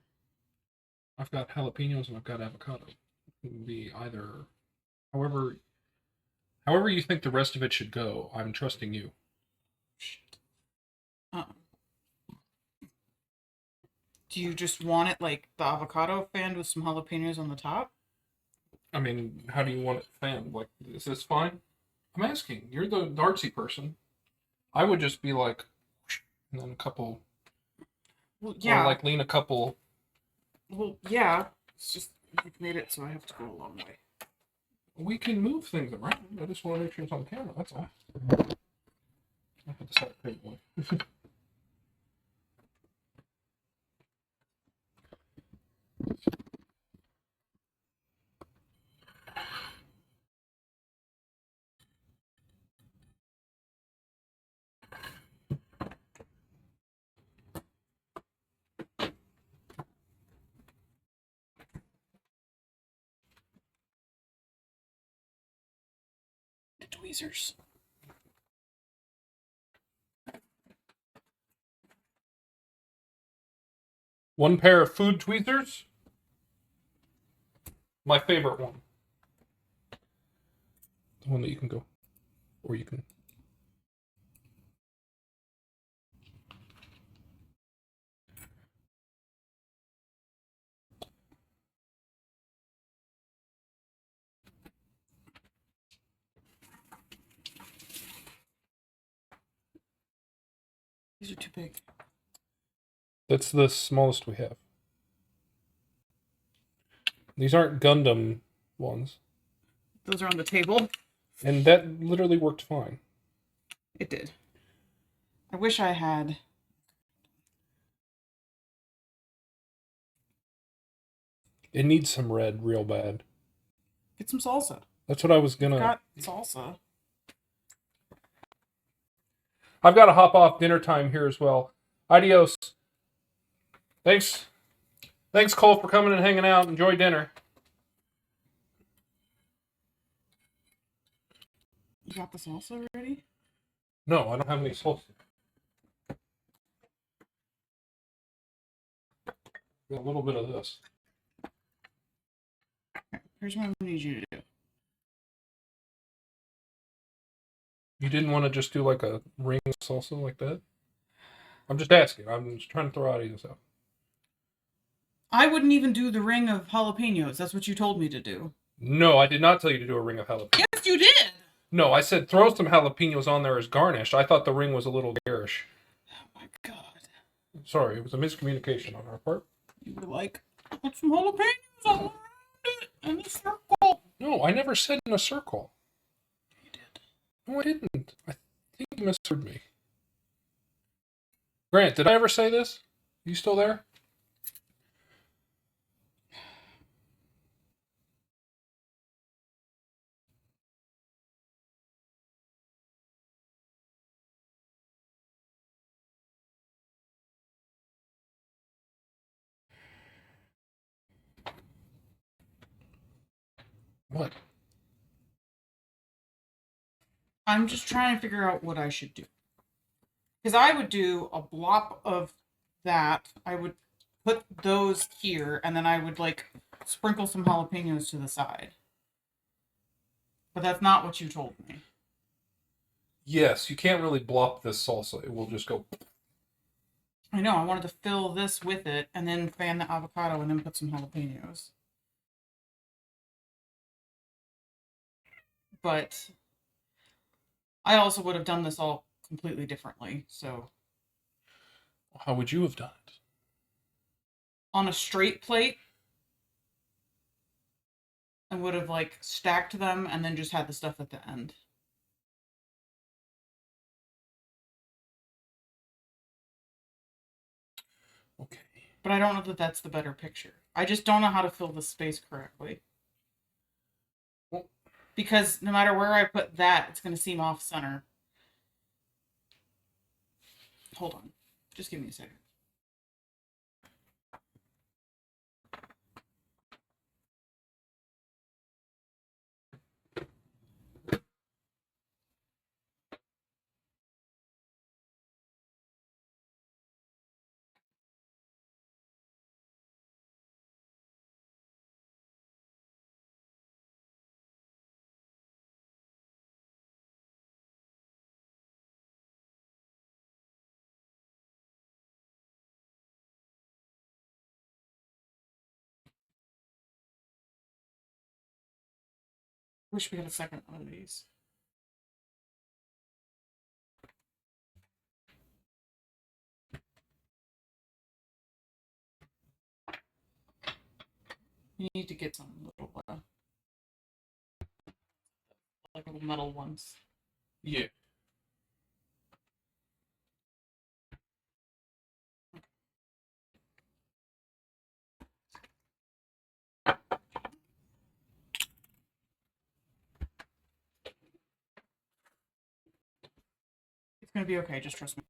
I've got jalapenos and I've got avocado. It can be either, however you think the rest of it should go. I'm trusting you. Uh-uh. Do you just want it like the avocado fanned with some jalapenos on the top? I mean, how do you want it fanned? Like, is this fine? I'm asking. You're the artsy person. I would just be like, and then a couple, Well, yeah. or like lean a couple. Well, yeah. It's just you've made it so I have to go a long way. We can move things around. I just want to make sure it's on camera. That's all. I have to set it perfectly. The tweezers. One pair of food tweezers. My favorite one. The one that you can go, or you can. These are too big. That's the smallest we have. These aren't Gundam ones. Those are on the table. And that literally worked fine. It did. I wish I had. It needs some red real bad. Get some salsa. That's what I was gonna. Got salsa. I've got to hop off dinner time here as well. Adios. Thanks. Thanks, Cole, for coming and hanging out. Enjoy dinner. You got the salsa ready? No, I don't have any salsa. Got a little bit of this. Here's what I need you to do. You didn't want to just do like a ring of salsa like that? I'm just asking. I'm just trying to throw ideas out. I wouldn't even do the ring of jalapenos. That's what you told me to do. No, I did not tell you to do a ring of jalapenos. Yes, you did. No, I said throw some jalapenos on there as garnish. I thought the ring was a little garish. Oh my god. Sorry, it was a miscommunication on our part. You were like, put some jalapenos all around it in a circle. No, I never said in a circle. You did. No, I didn't. I think you misheard me. Grant, did I ever say this? You still there? What? I'm just trying to figure out what I should do. Because I would do a blop of that. I would put those here, and then I would like sprinkle some jalapenos to the side. But that's not what you told me. Yes, you can't really blop this salsa. It will just go. I know, I wanted to fill this with it, and then fan the avocado, and then put some jalapenos. But I also would have done this all completely differently, so. How would you have done it? On a straight plate, I would have like stacked them and then just had the stuff at the end. Okay. But I don't know that that's the better picture. I just don't know how to fill the space correctly. Well, because no matter where I put that, it's going to seem off center. Hold on. Just give me a second. Wish we had a second one of these. You need to get some little, like little metal ones. yeah. It's going to be okay, just trust me.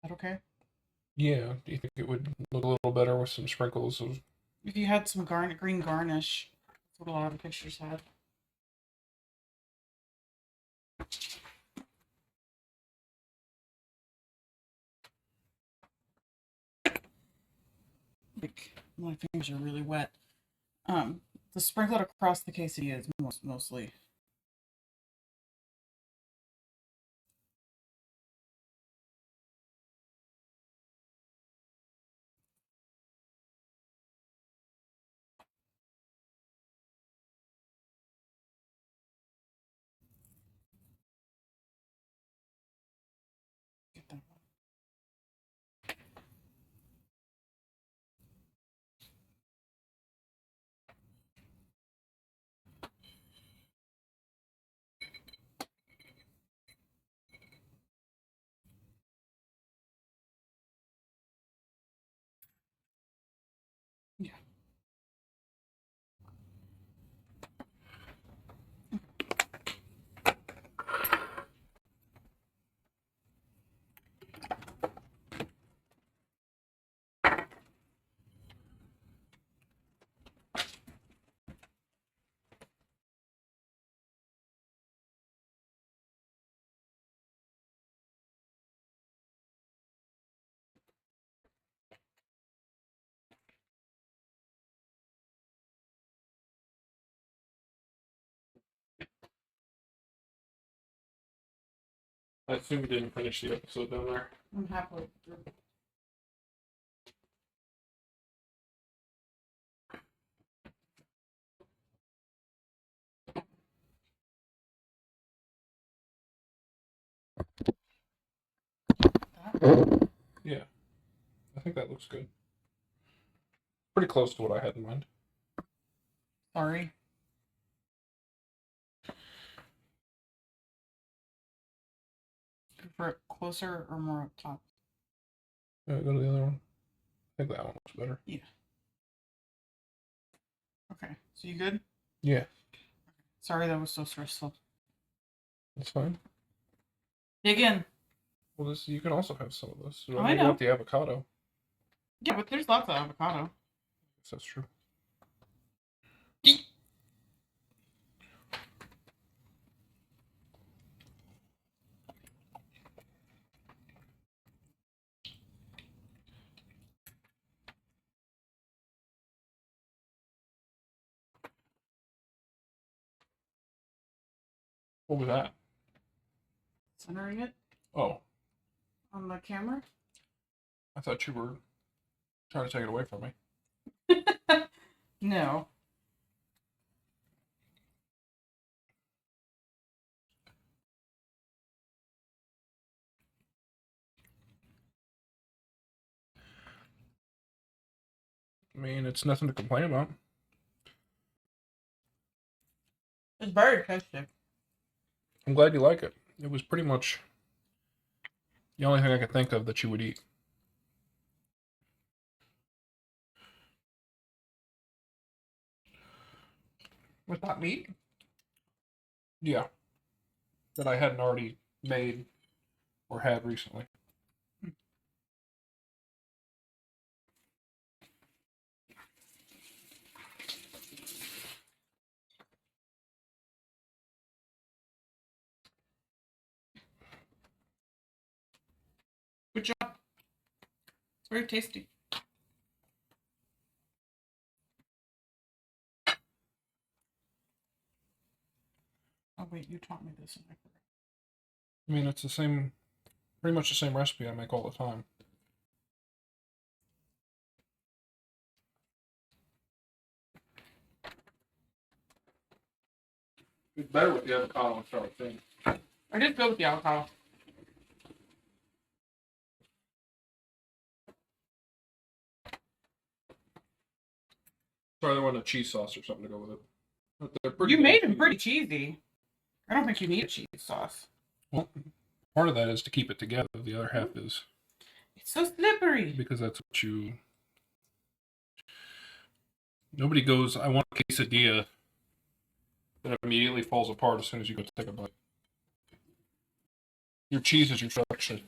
that okay? Yeah. Do you think it would look a little better with some sprinkles of? If you had some green garnish, that's what a lot of the pictures had. Like, my fingers are really wet. To sprinkle it across the quesadilla is mostly. Get that one. Yeah. I assume you didn't finish the episode down there. I'm halfway through. That? Yeah, I think that looks good. Pretty close to what I had in mind. Sorry. For it closer or more up top? Go to the other one. I think that one looks better. Yeah. Okay. So you good? Yeah, Sorry that was so stressful. that's fine. Dig in. Well, this you can also have some of this. Oh, I Maybe know. not the avocado. Yeah, but there's lots of avocado. I guess that's true. What was that? Centering it Oh, on the camera. I thought you were trying to take it away from me. No. I mean, it's nothing to complain about. It's very tasty. I'm glad you like it. It was pretty much the only thing I could think of that you would eat. With that meat? Yeah. That I hadn't already made or had recently. Good job. It's very tasty. Oh wait, you taught me this and I forgot. I mean, it's the same, pretty much the same recipe I make all the time. It's better with the avocado and sour cream. I did go with the avocado. Sorry, there wasn't a cheese sauce or something to go with it. But they're pretty You made them cheesy. pretty cheesy. I don't think you need a cheese sauce. Well, part of that is to keep it together. The other half is It's so slippery. because that's what you. Nobody goes, I want a quesadilla, that immediately falls apart as soon as you go take a bite. Your cheese is your structure.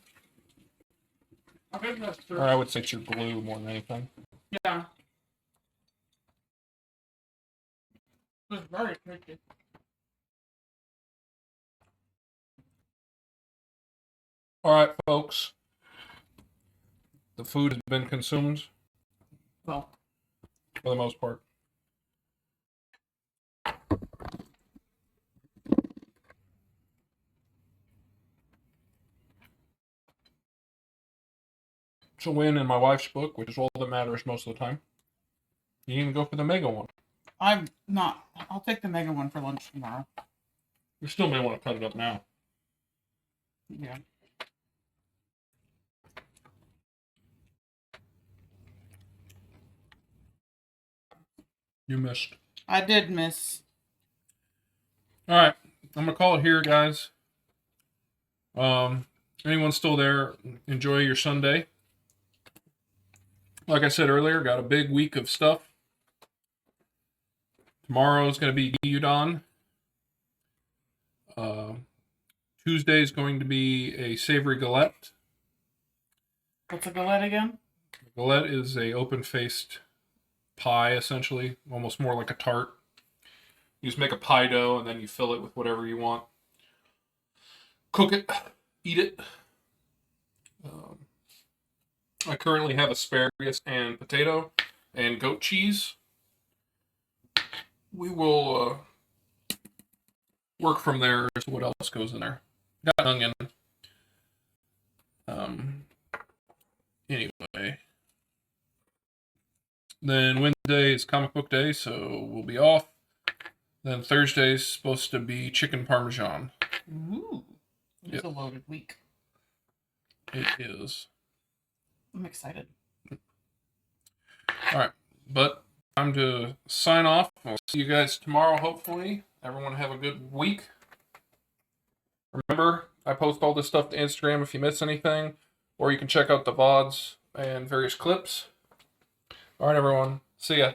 Okay, that's true. Or I would say it's your glue more than anything. Yeah. It's very tasty. All right, folks. The food has been consumed Well, for the most part. It's a win in my wife's book, which is all that matters most of the time. You didn't even go for the mega one. I'm not. I'll take the mega one for lunch tomorrow. You still may want to cut it up now. Yeah. You missed. I did miss. All right, I'm gonna call it here, guys. Anyone still there? Enjoy your Sunday. Like I said earlier, got a big week of stuff. Tomorrow is going to be gyudon. Tuesday is going to be a savory galette. What's a galette again? Galette is a open-faced pie, essentially, almost more like a tart. You just make a pie dough and then you fill it with whatever you want. Cook it, eat it. I currently have asparagus and potato and goat cheese. We will work from there as to what else goes in there. Got an onion. Anyway. Then Wednesday is comic book day, so we'll be off. Then Thursday is supposed to be chicken parmesan. Ooh. It's Yep. a loaded week. It is. I'm excited. All right. But time to sign off. I'll see you guys tomorrow, hopefully. Everyone have a good week. Remember, I post all this stuff to Instagram if you miss anything, or you can check out the VODs and various clips. All right, everyone. See ya.